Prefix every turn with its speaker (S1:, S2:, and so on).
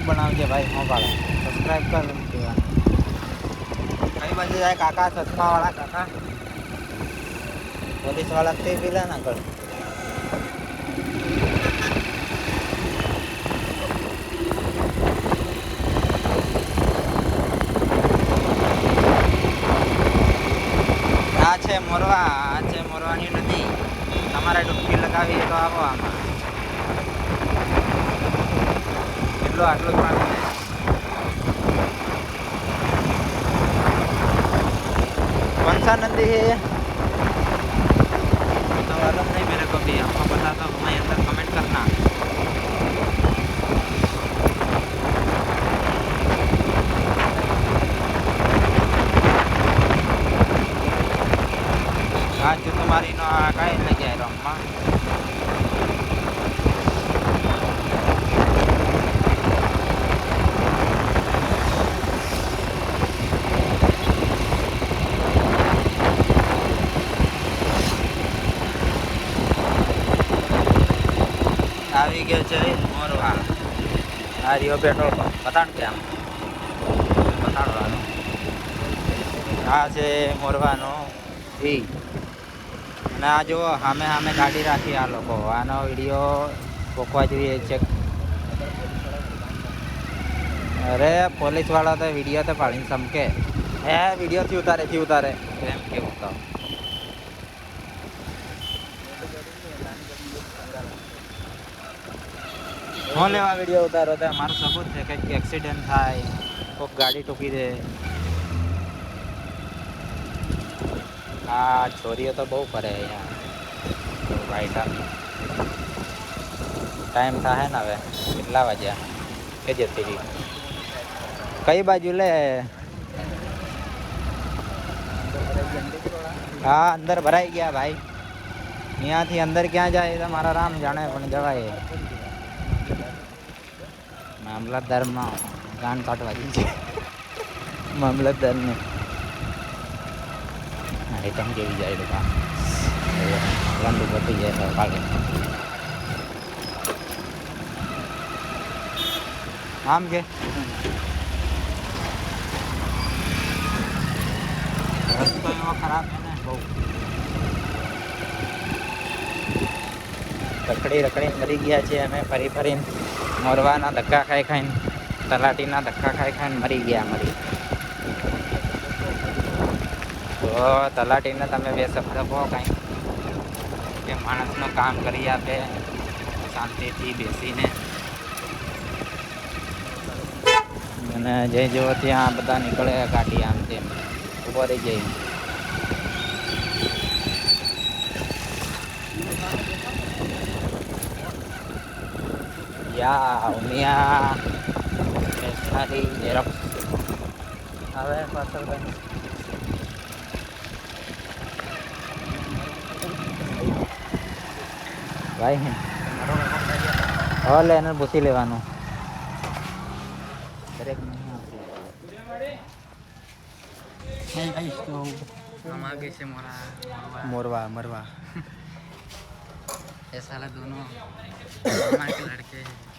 S1: બનાवजे भाई हो पाड़े सब्सक्राइब कर देवा कई बजे जाए काका चश्मा वाला काका पुलिस वाला ते भी लेना कर आ छे मोरवानी नदी તમારે ડૂબકી લગાવી તો આવો આમાં એટલો આટલું પાણી कौन सा नदी है ये तो मालूम नहीं मेरे को भी आपको पता तो मैं अंदर कमेंट करना आज तो तुम्हारी नो कहीं नहीं गया रम्मा આવી ગયો છે મોરવા આ રહ્યો પેટ્રોલ પંપ બતાડ કે આમ બતાડવાનું આ છે મોરવાનો ઈ અને આ જો સામે સામે ગાડી રાખી આ લોકો આનો વિડીયો પોકવા જોઈએ ચેક અરે પોલીસ વાળા તો વિડીયો તો પાડીને સમકે હે વિડીયોથી ઉતારે એમ કેવું તો હું લેવા વિડીયો ઉતારો તો મારું સબૂત છે કંઈક એક્સિડન્ટ થાય કોઈક ગાડી ટૂંકી દે આ છોરીઓ તો બહુ ફરે અહીંયા ભાઈ ટાઈમ થાય ને હવે કેટલા વાગ્યા કે જતી રહી કઈ બાજુ લે હા અંદર ભરાઈ ગયા ભાઈ અહીંયાથી અંદર ક્યાં જાય તો મારા રામ જાણે પણ જવાય મામલતદારમાં ગાન કાઢવા છે મામલતદારને આઈટમ કેવી જાય તો લાંબુ પતી જાય તો કાઢે આમ કે રસ્તો એવો ખરાબ છે ને બહુ રખડી મરી ગયા છે અમે ફરીને મોરવાના ધક્કા ખાઈને તલાટીના ધક્કા ખાઈને મરી ગયા તો તલાટીને તમે બે શબ્દ કહો કાંઈ કે માણસનું કામ કરી આપે શાંતિથી બેસીને અને જે જો ત્યાં બધા નીકળે ગાડી આમ તેમ ઊભો રહી જાય या उमिया स्टेशनरी जेरॉक्स હવે પાછળ ભાઈ હવે લે એને પૂછી લેવાનું દરેક हम आगे से मोरवा ये साला दोनों मामा के लड़के